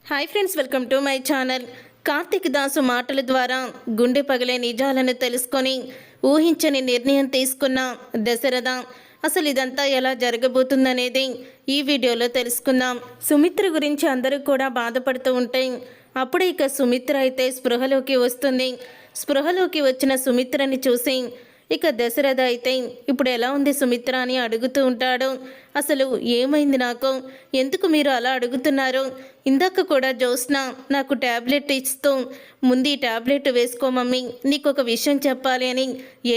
Hi friends, welcome to my channel. Karthik Dasu మాటల ద్వారా గుండె పగిలే నిజాలను తెలుసుకొని ఊహించని నిర్ణయం తీసుకున్న దశరథ అసలు ఇదంతా ఎలా జరగబోతుందనేది ఈ వీడియోలో తెలుసుకుందాం. సుమిత్ర గురించి అందరూ కూడా బాధపడుతూ ఉంటే అప్పుడే ఇక సుమిత్ర అయితే స్పృహలోకి వస్తుంది. స్పృహలోకి వచ్చిన సుమిత్రని చూసి ఇక దశరథ అయితే ఇప్పుడు ఎలా ఉంది సుమిత్ర అని అడుగుతూ ఉంటాడు. అసలు ఏమైంది, నాకు ఎందుకు మీరు అలా అడుగుతున్నారు? ఇందాక కూడా జ్యోత్స్న నాకు ట్యాబ్లెట్ ఇస్తూ ముందు ఈ ట్యాబ్లెట్ వేసుకో మమ్మీ, నీకు ఒక విషయం చెప్పాలి అని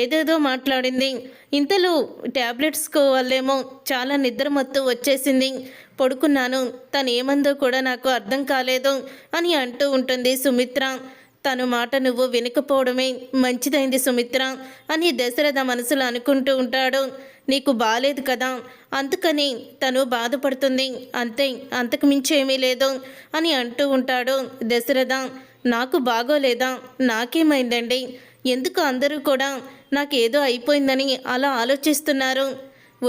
ఏదేదో మాట్లాడింది. ఇంతలో ట్యాబ్లెట్స్కు వల్లేమో చాలా నిద్రమత్తు వచ్చేసింది, పడుకున్నాను, తను ఏమందో కూడా నాకు అర్థం కాలేదు అని అంటూ ఉంటుంది సుమిత్ర. తను మాట నువ్వు వినకపోవడమే మంచిదైంది సుమిత్ర అని దశరథ మనసులో అనుకుంటూ ఉంటాడు. నీకు బాలేదు కదా, అందుకని తను బాధపడుతుంది అంతే, అంతకు మించి ఏమీ లేదు అని అంటూ ఉంటాడు దశరథ. నాకు బాగోలేదా? నాకేమైందండి? ఎందుకు అందరూ కూడా నాకేదో అయిపోయిందని అలా ఆలోచిస్తున్నారు?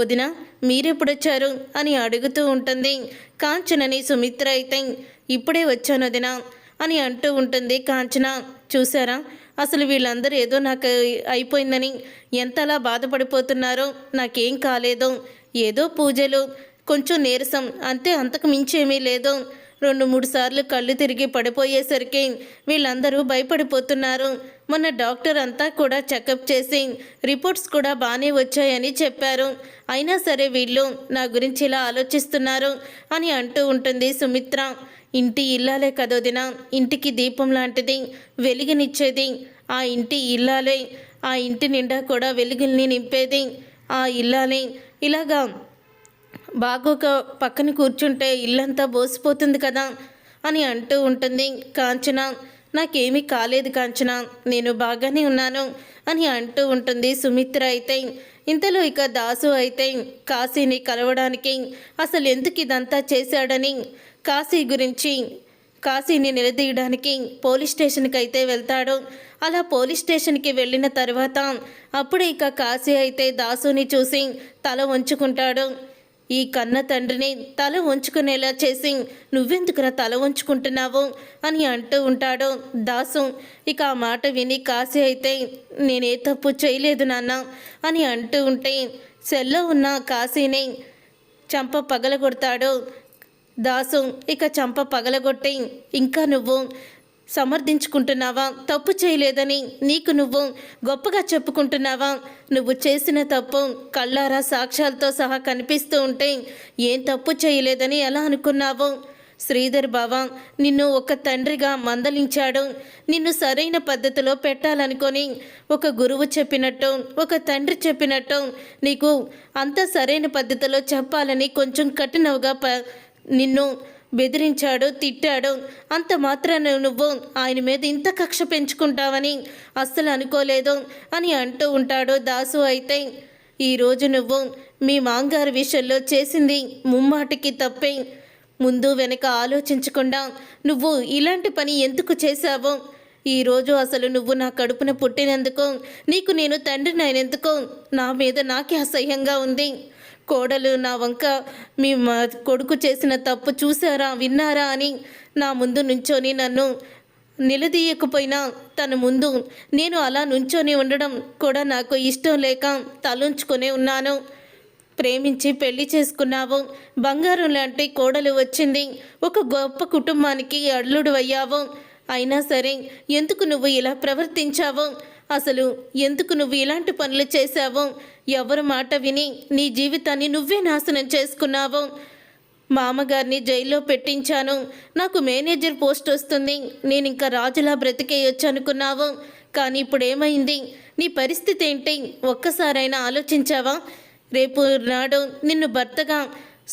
వదిన మీరెప్పుడొచ్చారు అని అడుగుతూ ఉంటుంది కాంచనని. సుమిత్ర అయితే ఇప్పుడే వచ్చాను వదిన అని అంటూ ఉంటుంది. కాంచన చూసారా, అసలు వీళ్ళందరూ ఏదో నాకు అయిపోయిందని ఎంతలా బాధపడిపోతున్నారో. నాకేం కాలేదు, ఏదో పూజలు, కొంచెం నీరసం అంతే, అంతకు మించి ఏమీ లేదు. 2-3 సార్లు కళ్ళు తిరిగి పడిపోయేసరికి వీళ్ళందరూ భయపడిపోతున్నారు. మొన్న డాక్టర్ అంతా కూడా చెకప్ చేసి రిపోర్ట్స్ కూడా బాగానే వచ్చాయని చెప్పారు. అయినా సరే వీళ్ళు నా గురించి ఇలా ఆలోచిస్తున్నారు అని అంటూ ఉంటుంది సుమిత్ర. ఇంటి ఇల్లాలే కదోదిన, ఇంటికి దీపం లాంటిది, వెలుగునిచ్చేది ఆ ఇంటి ఇల్లాలే. ఆ ఇంటి నిండా కూడా వెలుగుల్ని నింపేది ఆ ఇల్లాలే. ఇలాగా బాగోక పక్కన కూర్చుంటే ఇల్లంతా బోసిపోతుంది కదా అని అంటూ ఉంటుంది కాంచన. నాకేమీ కాలేదు కాంచన, నేను బాగానే ఉన్నాను అని అంటూ ఉంటుంది సుమిత్ర అయితే. ఇంతలో ఇక దాసు అయితే కాశీని కలవడానికి అసలు ఎందుకు ఇదంతా చేశాడని కాశీని నిలదీయడానికి పోలీస్ స్టేషన్కి అయితే వెళ్తాడు. అలా పోలీస్ స్టేషన్కి వెళ్ళిన తర్వాత అప్పుడే ఇక కాశీ అయితే దాసుని చూసి తల వంచుకుంటాడు. ఈ కన్న తండ్రిని తల వంచుకునేలా చేసి నువ్వెందుకురా తల వంచుకుంటున్నావు అని అంటూ ఉంటాడు దాసు. ఇక ఆ మాట విని కాశీ అయితే నేనే తప్పు చేయలేదు నాన్న అని అంటూ ఉంటే సెల్లో ఉన్న కాశీని చంప పగలగొడతాడు దాసు. ఇక చంప పగలగొట్టి ఇంకా నువ్వు సమర్థించుకుంటున్నావా? తప్పు చేయలేదని నీకు నువ్వు గొప్పగా చెప్పుకుంటున్నావా? నువ్వు చేసిన తప్పు కళ్ళారా సాక్ష్యాలతో సహా కనిపిస్తూ ఉంటే ఏం తప్పు చేయలేదని ఎలా అనుకున్నావు? శ్రీధర్ బావ నిన్ను ఒక తండ్రిగా మందలించాడు. నిన్ను సరైన పద్ధతిలో పెట్టాలనుకొని ఒక గురువు చెప్పినట్టు, ఒక తండ్రి చెప్పినట్టు నీకు అంత సరైన పద్ధతిలో చెప్పాలని కొంచెం కఠినవుగా నిన్ను బెదిరించాడు, తిట్టాడు. అంత మాత్రాన నువ్వు ఆయన మీద ఇంత కక్ష పెంచుకుంటావని అస్సలు అనుకోలేదు అని అంటూ ఉంటాడు దాసు. అయితే ఈరోజు నువ్వు మీ మాంగారు విషయంలో చేసింది ముమ్మాటికి తప్పే. ముందు వెనక ఆలోచించకుండా నువ్వు ఇలాంటి పని ఎందుకు చేశావో? ఈరోజు అసలు నువ్వు నా కడుపున పుట్టినందుకు, నీకు నేను తండ్రిని అయినందుకు నా మీద నాకే అసహ్యంగా ఉంది. కోడలు నా వంక మీ కొడుకు చేసిన తప్పు చూసారా, విన్నారా అని నా ముందు నుంచొని నన్ను నిలదీయకపోయినా తన ముందు నేను అలా నుంచొని ఉండడం కూడా నాకు ఇష్టం లేక తలుంచుకొని ఉన్నాను. ప్రేమించి పెళ్లి చేసుకున్నావు, బంగారం లాంటి కోడలు వచ్చింది, ఒక గొప్ప కుటుంబానికి అల్లుడు అయ్యావు. అయినా సరే ఎందుకు నువ్వు ఇలా ప్రవర్తించావు? అసలు ఎందుకు నువ్వు ఇలాంటి పనులు చేశావు? ఎవరి మాట విని నీ జీవితాన్ని నువ్వే నాశనం చేసుకున్నావు. మామగారిని జైల్లో పెట్టించాను, నాకు మేనేజర్ పోస్ట్ వస్తుంది, నేను ఇంకా రాజులా బ్రతికేయొచ్చు అనుకున్నావు. కానీ ఇప్పుడు ఏమైంది? నీ పరిస్థితి ఏంటి? ఒక్కసారైనా ఆలోచించావా? రేపు నాడు నిన్ను భర్తగా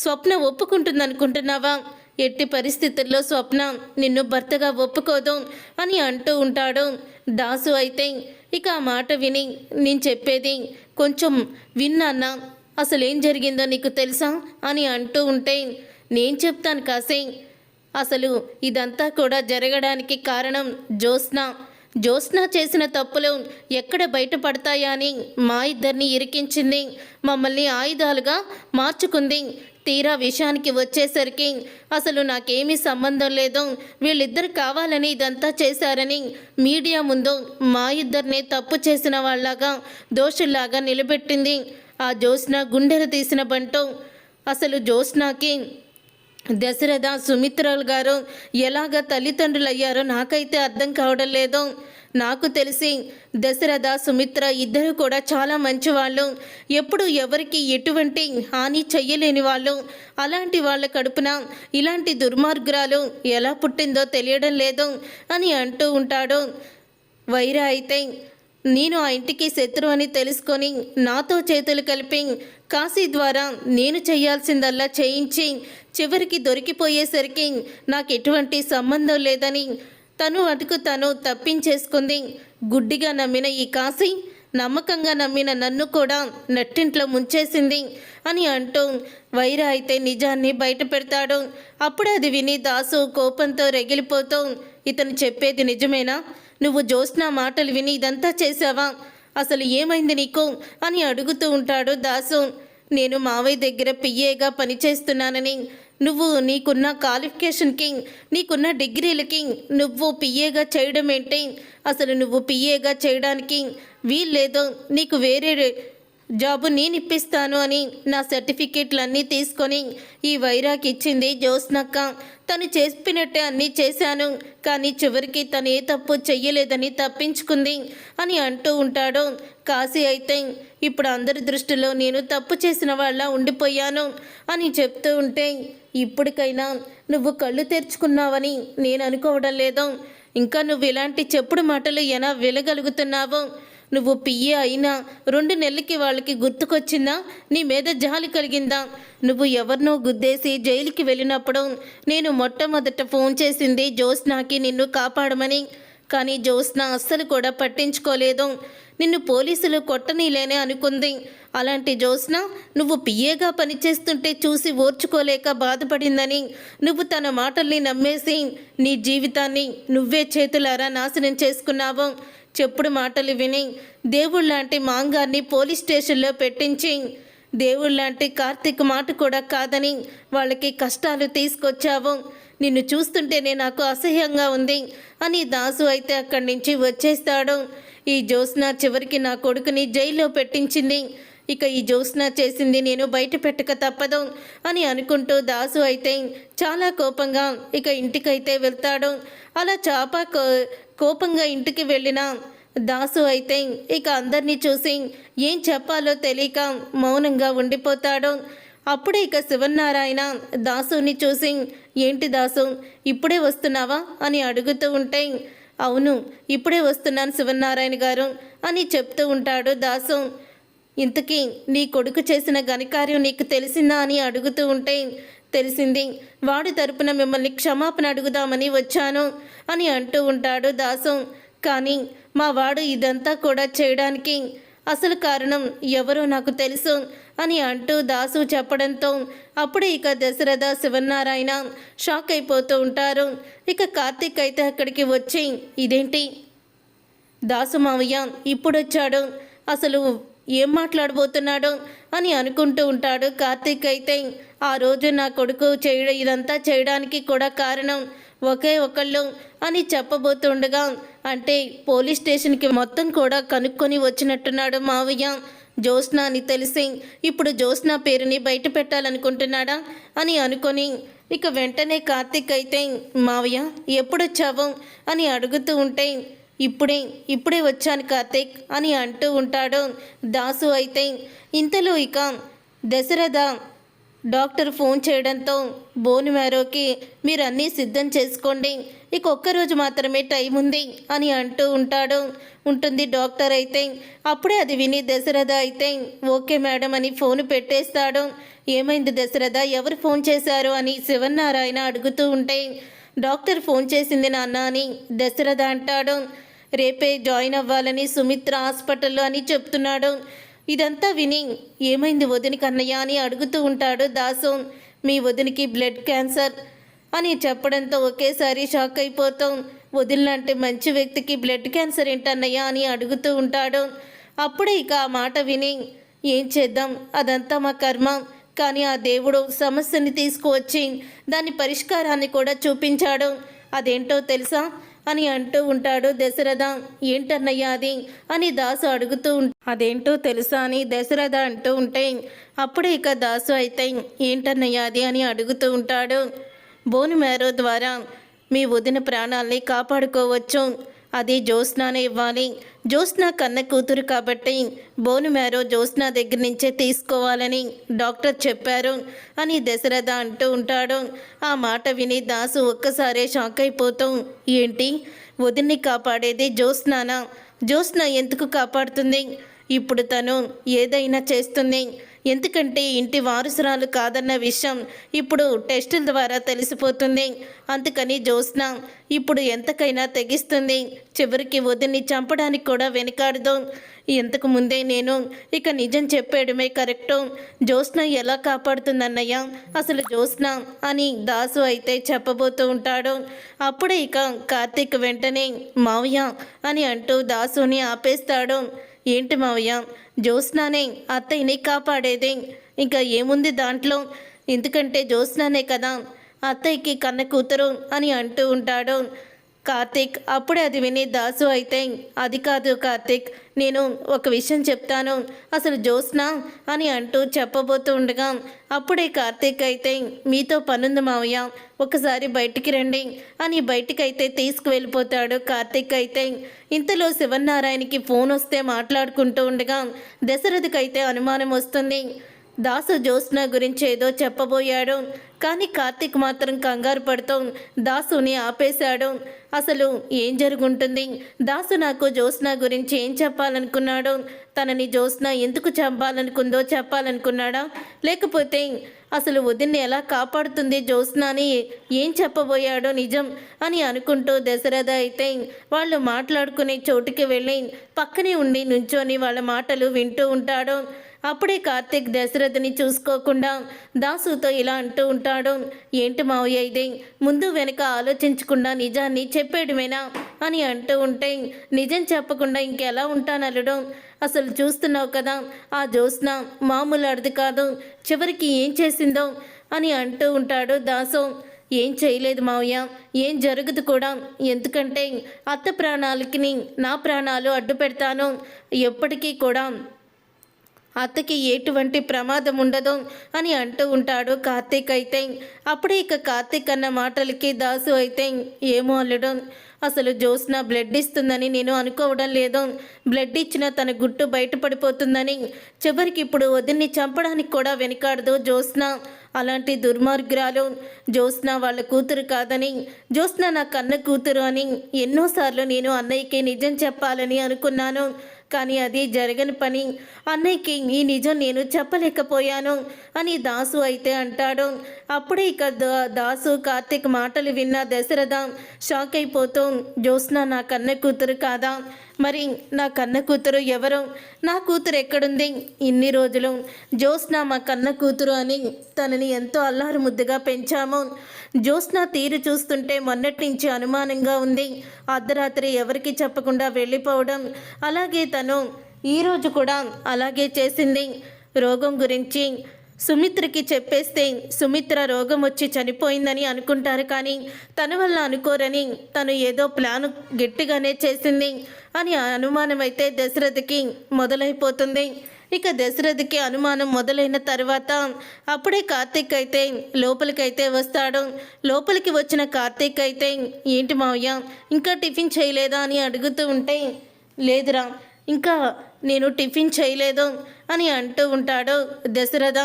స్వప్న ఒప్పుకుంటుందనుకుంటున్నావా? ఎట్టి పరిస్థితుల్లో స్వప్న నిన్ను భర్తగా ఒప్పుకోదు అని అంటూ ఉంటాడు దాసు. అయితే ఇక ఆ మాట విని నేను చెప్పేది కొంచెం విన్నాన్నా, అసలేం జరిగిందో నీకు తెలుసా అని అంటూ ఉంటే నేను చెప్తాను కాశీ. అసలు ఇదంతా కూడా జరగడానికి కారణం జ్యోత్స్న చేసిన తప్పులు ఎక్కడ బయటపడతాయా అని మా ఇద్దరిని ఇరికించింది, మమ్మల్ని ఆయుధాలుగా మార్చుకుంది. తీరా విషయానికి వచ్చేసరికి అసలు నాకేమీ సంబంధం లేదు, వీళ్ళిద్దరు కావాలని ఇదంతా చేశారని మీడియా ముందు మా ఇద్దరినే తప్పు చేసిన వాళ్ళలాగా దోషుల్లాగా నిలబెట్టింది ఆ జ్యోత్స్న గుండెలు తీసిన బంటు. అసలు జ్యోత్స్నకి దశరథ సుమిత్రలు గారు ఎలాగ తల్లిదండ్రులు అయ్యారో నాకైతే అర్థం కావడం లేదు. నాకు తెలిసి దశరథ సుమిత్ర ఇద్దరు కూడా చాలా మంచివాళ్ళు, ఎప్పుడు ఎవరికి ఎటువంటి హాని చెయ్యలేని వాళ్ళు. అలాంటి వాళ్ళ కడుపున ఇలాంటి దుర్మార్గురాలు ఎలా పుట్టిందో తెలియడం లేదు అని అంటూ ఉంటాడు. వైరా అయితే నేను ఆ ఇంటికి శత్రువు అని తెలుసుకొని నాతో చేతులు కలిపి కాశీ ద్వారా నేను చేయాల్సిందల్లా చేయించి చివరికి దొరికిపోయేసరికి నాకు ఎటువంటి సంబంధం లేదని తను అటుకు తను తప్పించేసుకుంది. గుడ్డిగా నమ్మిన ఈ కాశీ నమ్మకంగా నమ్మిన నన్ను కూడా నట్టింట్లో ముంచేసింది అని అంటూ వైరా అయితే నిజాన్ని బయట పెడతాడు. అప్పుడు అది విని దాసు కోపంతో రగిలిపోతూ, ఇతను చెప్పేది నిజమేనా? నువ్వు జ్యోత్స్న మాటలు విని ఇదంతా చేశావా? అసలు ఏమైంది నీకు అని అడుగుతూ ఉంటాడు దాసు. నేను మావయ్య దగ్గర పిఏగా పనిచేస్తున్నానని, నువ్వు నీకున్న క్వాలిఫికేషన్కి నీకున్న డిగ్రీలకి నువ్వు పిఏగా చేయడం ఏంటి? అసలు నువ్వు పిఏగా చేయడానికి వీల్లేదు, నీకు వేరే జాబు నేను ఇప్పిస్తాను అని నా సర్టిఫికేట్లన్నీ తీసుకొని ఈ వైరాకి ఇచ్చింది జ్యోత్స్నక్క. తను చెప్పినట్టే అన్నీ చేశాను, కానీ చివరికి తను ఏ తప్పు చెయ్యలేదని తప్పించుకుంది అని అంటూ ఉంటాడు. కాశీ అయితే ఇప్పుడు అందరి దృష్టిలో నేను తప్పు చేసిన వాళ్ళ ఉండిపోయాను అని చెప్తూ ఉంటే, ఇప్పటికైనా నువ్వు కళ్ళు తెరుచుకున్నావని నేను అనుకోవడం లేదు. ఇంకా నువ్వు ఇలాంటి చెప్పుడు మాటలు ఎలా వినగలుగుతున్నావో? నువ్వు పిఏ అయినా 2 నెలలకి వాళ్ళకి గుర్తుకొచ్చిందా? నీ మీద జాలి కలిగిందా? నువ్వు ఎవరినో గుద్దేసి జైలుకి వెళ్ళినప్పుడు నేను మొట్టమొదట ఫోన్ చేసింది జ్యోత్స్నకి నిన్ను కాపాడమని. కానీ జ్యోత్స్న అస్సలు కూడా పట్టించుకోలేదు, నిన్ను పోలీసులు కొట్టనీలేనే అనుకుంది. అలాంటి జ్యోత్స్న నువ్వు పిఏగా పనిచేస్తుంటే చూసి ఓర్చుకోలేక బాధపడిందని నువ్వు తన మాటల్ని నమ్మేసి నీ జీవితాన్ని నువ్వే చేతులారా నాశనం చేసుకున్నావు. చెప్పుడు మాటలు విని దేవుళ్ళలాంటి మాంగాన్ని పోలీస్ స్టేషన్లో పెట్టించి దేవుళ్ళలాంటి కార్తీక్ మాట కూడా కాదని వాళ్ళకి కష్టాలు తీసుకొచ్చావు. నిన్ను చూస్తుంటేనే నాకు అసహ్యంగా ఉంది అని దాసు అయితే అక్కడి నుంచి వచ్చేస్తాడు. ఈ జ్యోత్స్న చివరికి నా కొడుకుని జైల్లో పెట్టించింది, ఇక ఈ జ్యోత్స్న చేసింది నేను బయట పెట్టక తప్పదు అని అనుకుంటూ దాసు అయితే చాలా కోపంగా ఇక ఇంటికైతే వెళ్తాడు. అలా కోపంగా ఇంటికి వెళ్ళిన దాసు అయితే ఇక అందరినీ చూసి ఏం చెప్పాలో తెలియక మౌనంగా ఉండిపోతాడు. అప్పుడే ఇక శివనారాయణ దాసుని చూసి, ఏంటి దాసు ఇప్పుడే వస్తున్నావా అని అడుగుతూ ఉంటే, అవును ఇప్పుడే వస్తున్నాను శివనారాయణ గారు అని చెప్తూ ఉంటాడు దాసు. ఇంతకీ నీ కొడుకు చేసిన ఘనకార్యం నీకు తెలిసిందా అని అడుగుతూ ఉంటే, తెలిసింది, వాడి తరపున మిమ్మల్ని క్షమాపణ అడుగుదామని వచ్చాను అని అంటూ ఉంటాడు దాసు. కానీ మా వాడు ఇదంతా కూడా చేయడానికి అసలు కారణం ఎవరో నాకు తెలుసు అని అంటూ దాసు చెప్పడంతో అప్పుడే ఇక దశరథ శివనారాయణ షాక్ అయిపోతూ ఉంటారు. ఇక కార్తీక్ అయితే అక్కడికి వచ్చి, ఇదేంటి దాసు మావయ్య ఇప్పుడొచ్చాడు, అసలు ఏం మాట్లాడబోతున్నాడు అని అనుకుంటూ ఉంటాడు. కార్తీక్ అయితే ఆ రోజు నా కొడుకు ఇదంతా చేయడానికి కూడా కారణం ఒకే ఒకళ్ళు అని చెప్పబోతుండగా, అంటే పోలీస్ స్టేషన్కి మొత్తం కూడా కనుక్కొని వచ్చినట్టున్నాడు మావయ్య. జ్యోత్స్న అని తెలిసి ఇప్పుడు జ్యోత్స్న పేరుని బయట పెట్టాలనుకుంటున్నాడా అని అనుకొని ఇక వెంటనే కార్తీక్ అయితే, మావయ్య ఎప్పుడొచ్చావు అని అడుగుతూ ఉంటే, ఇప్పుడే వచ్చాను కార్తీక్ అని అంటూ ఉంటాడు. దాసు అయితే ఇంతలో ఇక దశరథ డాక్టర్ ఫోన్ చేయడంతో బోన్ మ్యారోకి మీరు అన్నీ సిద్ధం చేసుకోండి, ఇక ఒక్కరోజు మాత్రమే టైం ఉంది అని అంటూ ఉంటుంది డాక్టర్ అయితే. అప్పుడే అది విని దశరథ అయితే ఓకే మేడం అని ఫోన్ పెట్టేస్తాడు. ఏమైంది దశరథ, ఎవరు ఫోన్ చేశారు అని శివనారాయణ అడుగుతూ ఉంటే, డాక్టర్ ఫోన్ చేసింది నాన్న అని దశరథ అంటాడు. రేపే జాయిన్ అవ్వాలని సుమిత్ర హాస్పిటల్లో అని చెప్తున్నాడు. ఇదంతా విని ఏమైంది వదినికి అన్నయ్య అని అడుగుతూ ఉంటాడు దాసు. మీ వదినికి బ్లడ్ క్యాన్సర్ అని చెప్పడంతో ఒకేసారి షాక్ అయిపోతాం. వదిలినంటే మంచి వ్యక్తికి బ్లడ్ క్యాన్సర్ ఏంటన్నయ్య అని అడుగుతూ ఉంటాడు. అప్పుడే ఇక ఆ మాట విని ఏం చేద్దాం, అదంతా మా కర్మ, కానీ ఆ దేవుడు సమస్యని తీసుకువచ్చి దాని పరిష్కారాన్ని కూడా చూపించాడు. అదేంటో తెలుసా అని అంటూ ఉంటాడు దశరథ. ఏంటన్నయ్యా అది అని దాసు అడుగుతూ అదేంటో తెలుసా అని దశరథ అంటూ ఉంటే అప్పుడే ఇక దాసు అయితే ఏంటన్నయ్యా అది అని అడుగుతూ ఉంటాడు. బోన్ మ్యారో ద్వారా మీ వదిన ప్రాణాల్ని కాపాడుకోవచ్చు. అది జ్యోత్స్నానే ఇవ్వాలి. జ్యోత్స్న కన్న కూతురు కాబట్టి బోన్ మ్యారో జ్యోత్స్న దగ్గర నుంచే తీసుకోవాలని డాక్టర్ చెప్పారు అని దశరథ అంటూ ఉంటాడు. ఆ మాట విని దాసు ఒక్కసారే షాక్ అయిపోతూ ఏంటి వదిన్ని కాపాడేది జ్యోత్స్నానా? జ్యోత్స్న ఎందుకు కాపాడుతుంది? ఇప్పుడు తను ఏదైనా చేస్తుంది. ఎందుకంటే ఇంటి వారసురాలు కాదన్న విషయం ఇప్పుడు టెస్టుల ద్వారా తెలిసిపోతుంది. అందుకని జ్యోత్స్న ఇప్పుడు ఎంతకైనా తెగిస్తుంది. చివరికి వదిన్ని చంపడానికి కూడా వెనుకాడదు. ఇంతకు ముందే నేను ఇక నిజం చెప్పేయడమే కరెక్టు. జ్యోత్స్న ఎలా కాపాడుతుందన్నయ్య అసలు జ్యోత్స్న అని దాసు అయితే చెప్పబోతూ ఉంటాడు. అప్పుడే ఇక కార్తీక్ వెంటనే మావయ్య అని అంటూ దాసుని ఆపేస్తాడు. ఏంటి మావయ్య, జ్యోత్స్నానే అత్తయ్యని కాపాడేది, ఇంకా ఏముంది దాంట్లో? ఎందుకంటే జ్యోత్స్నానే కదా అత్తయ్యకి కన్న కూతురు అని అంటూ ఉంటాడు కార్తీక్. అప్పుడే అది విని దాసు అయితే అది కాదు కార్తీక్, నేను ఒక విషయం చెప్తాను, అసలు జ్యోత్స్న అని అంటూ చెప్పబోతూ ఉండగా అప్పుడే కార్తీక్ అయితే మీతో పనుంది మావయ్య, ఒకసారి బయటికి రండి అని బయటికైతే తీసుకువెళ్ళిపోతాడు కార్తీక్ అయితే. ఇంతలో శివనారాయణకి ఫోన్ వస్తే మాట్లాడుకుంటూ ఉండగా దశరథకైతే అనుమానం వస్తుంది. దాసు జ్యోత్స్న గురించి ఏదో చెప్పబోయాడు, కానీ కార్తీక్ మాత్రం కంగారు పడుతూ దాసుని ఆపేశాడు. అసలు ఏం జరుగుంటుంది? దాసు నాకు జ్యోత్స్న గురించి ఏం చెప్పాలనుకున్నాడు? తనని జ్యోత్స్న ఎందుకు చంపాలనుకుందో చెప్పాలనుకున్నాడా? లేకపోతే అసలు వదిన్ని ఎలా కాపాడుతుంది జ్యోత్స్న అని ఏం చెప్పబోయాడో నిజం అని అనుకుంటూ దశరథ అయితే వాళ్ళు మాట్లాడుకునే చోటుకి వెళ్ళి పక్కనే ఉండి నుంచొని వాళ్ళ మాటలు వింటూ ఉంటాడు. అప్పుడే కార్తీక్ దశరథని చూసుకోకుండా దాసుతో ఇలా అంటూ ఉంటాడు. ఏంటి మావయ్య ఇది? ముందు వెనక ఆలోచించకుండా నిజాన్ని చెప్పేయడమేనా అని అంటూ ఉంటే నిజం చెప్పకుండా ఇంకెలా ఉంటానల్లుడు? అసలు చూస్తున్నావు కదా ఆ జ్యోత్స్న మామూలు అర్థం కాదు, చివరికి ఏం చేసిందో అని అంటూ ఉంటాడు దాసు. ఏం చేయలేదు మావయ్య, ఏం జరగదు కూడా, ఎందుకంటే అత్త ప్రాణాలకి నా ప్రాణాలు అడ్డు పెడతాను, ఎప్పటికీ కూడా అత్తకి ఎటువంటి ప్రమాదం ఉండదు అని అంటూ ఉంటాడు కార్తీక్ అయితే. అప్పుడే ఇక కార్తీక్ అన్న మాటలకి దాసు అయితే ఏమో అల్లుడు, అసలు జ్యోత్స్న బ్లడ్ ఇస్తుందని నేను అనుకోవడం లేదు, బ్లడ్ ఇచ్చిన తన గుట్టు బయటపడిపోతుందని, చివరికి ఇప్పుడు వదిన్ని చంపడానికి కూడా వెనుకాడదు జ్యోత్స్న. అలాంటి దుర్మార్గురాలు జ్యోత్స్న వాళ్ళ కూతురు కాదని, జ్యోత్స్న నా కన్న కూతురు అని ఎన్నోసార్లు నేను అన్నయ్యకి నిజం చెప్పాలని అనుకున్నాను, కానీ అది జరగని పని. అన్నయ్యకి ఈ నిజం నేను చెప్పలేకపోయాను అని దాసు అయితే అంటాడు. అప్పుడే ఇక దాసు కార్తీక్ మాటలు విన్న దశరథ షాక్ అయిపోతూ జ్యోత్స్న నా కన్న కూతురు కాదా? మరి నా కన్న కూతురు ఎవరు? నా కూతురు ఎక్కడుంది? ఇన్ని రోజులు జ్యోత్స్న మా కన్న కూతురు అని తనని ఎంతో అల్లారు ముద్దుగా పెంచాము. జ్యోత్స్న తీరు చూస్తుంటే మొన్నటి నుంచి అనుమానంగా ఉంది. అర్ధరాత్రి ఎవరికి చెప్పకుండా వెళ్ళిపోవడం, అలాగే తను ఈరోజు కూడా అలాగే చేసింది. రోగం గురించి సుమిత్రకి చెప్పేస్తే సుమిత్ర రోగం వచ్చి చనిపోయిందని అనుకుంటారు, కానీ తన వల్ల అనుకోరని తను ఏదో ప్లాన్ గట్టిగానే చేసింది అని అనుమానం అయితే దశరథకి మొదలైపోతుంది. ఇక దశరథకి అనుమానం మొదలైన తర్వాత అప్పుడే కార్తీక్ అయితే లోపలికైతే వస్తాడు. లోపలికి వచ్చిన కార్తీక్ అయితే ఏంటి మావయ్య ఇంకా టిఫిన్ చేయలేదా అని అడుగుతూ ఉంటే లేదురా ఇంకా నేను టిఫిన్ చేయలేదు అని అంటూ ఉంటాడు దశరథ.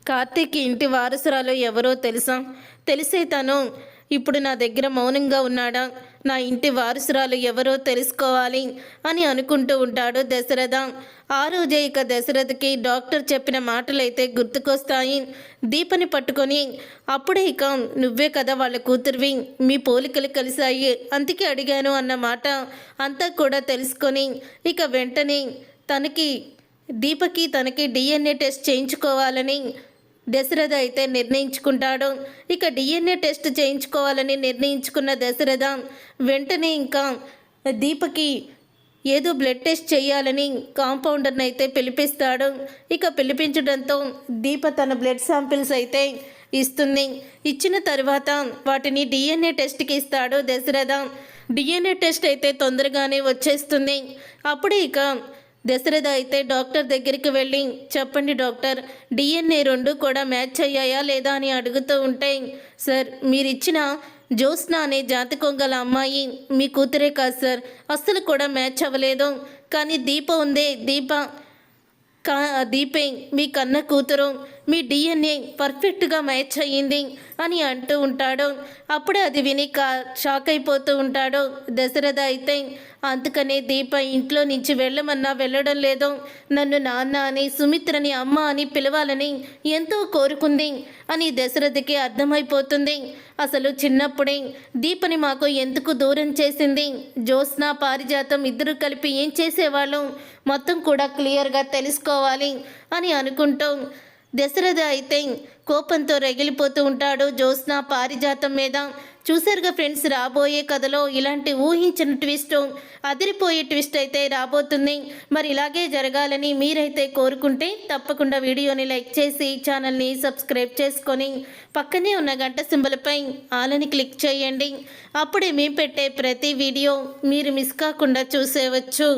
కార్తీక్ ఇంటి వారసురాలు ఎవరో తెలుసా? తెలిసే తను ఇప్పుడు నా దగ్గర మౌనంగా ఉన్నాడా? నా ఇంటి వారసురాలు ఎవరో తెలుసుకోవాలి అని అనుకుంటూ ఉంటాడు దశరథ. ఆ రోజే ఇక దశరథకి డాక్టర్ చెప్పిన మాటలైతే గుర్తుకొస్తాయి. దీపని పట్టుకొని అప్పుడే ఇక నువ్వే కదా వాళ్ళ కూతురివి, మీ పోలికలు కలిశాయి అందుకే అడిగాను అన్న మాట అంతా కూడా తెలుసుకొని ఇక వెంటనే దీపకి తనకి DNA టెస్ట్ చేయించుకోవాలని దశరథ అయితే నిర్ణయించుకుంటాడు. ఇక DNA టెస్ట్ చేయించుకోవాలని నిర్ణయించుకున్న దశరథ వెంటనే ఇంకా దీపకి ఏదో బ్లడ్ టెస్ట్ చేయాలని కాంపౌండర్ని అయితే పిలిపిస్తాడు. ఇక పిలిపించడంతో దీప తన బ్లడ్ శాంపిల్స్ అయితే ఇస్తుంది. ఇచ్చిన తర్వాత వాటిని డిఎన్ఏ టెస్ట్కి ఇస్తాడు దశరథ. డిఎన్ఏ టెస్ట్ అయితే తొందరగానే వచ్చేస్తుంది. అప్పుడే ఇక దశరథ అయితే డాక్టర్ దగ్గరికి వెళ్ళి, చెప్పండి డాక్టర్, డిఎన్ఏ రెండు కూడా మ్యాచ్ అయ్యాయా లేదా అని అడుగుతూ ఉంటే, సార్ మీరిచ్చిన జ్యోత్స్న అనే జాతకం గల అమ్మాయి మీ కూతురే కాదు సార్, అస్సలు కూడా మ్యాచ్ అవ్వలేదు. కానీ దీప ఉందే, దీపే మీ కన్న కూతురు, మీ డిఎన్ఏ పర్ఫెక్ట్గా మ్యాచ్ అయ్యింది అని అంటూ ఉంటాడు. అప్పుడే అది విని షాక్ అయిపోతూ ఉంటాడు దశరథ అయితే. అందుకనే దీప ఇంట్లో నుంచి వెళ్ళమన్నా వెళ్ళడం లేదు. నన్ను నాన్న అని, సుమిత్రని అమ్మ అని పిలవాలని ఎంతో కోరుకుంది అని దశరథకి అర్థమైపోతుంది. అసలు చిన్నప్పుడే దీపని మాకు ఎందుకు దూరం చేసింది, జ్యోత్స్న పారిజాతం ఇద్దరు కలిపి ఏం చేసేవాళ్ళు మొత్తం కూడా క్లియర్గా తెలుసుకోవాలి అని అనుకుంటూ దశరథ అయితే కోపంతో రగిలిపోతూ ఉంటాడు జ్యోత్స్న పారిజాతం మీద. చూసారుగా ఫ్రెండ్స్, రాబోయే కథలో ఇలాంటి ఊహించిన ట్విస్ట్, అదిరిపోయే ట్విస్ట్ అయితే రాబోతుంది. మరి ఇలాగే జరగాలని మీరైతే కోరుకుంటే తప్పకుండా వీడియోని లైక్ చేసి ఛానల్ని సబ్స్క్రైబ్ చేసుకొని పక్కనే ఉన్న గంట సింబల్పై ఆలని క్లిక్ చేయండి. అప్పుడే మేము పెట్టే ప్రతి వీడియో మీరు మిస్ కాకుండా చూసేవచ్చు.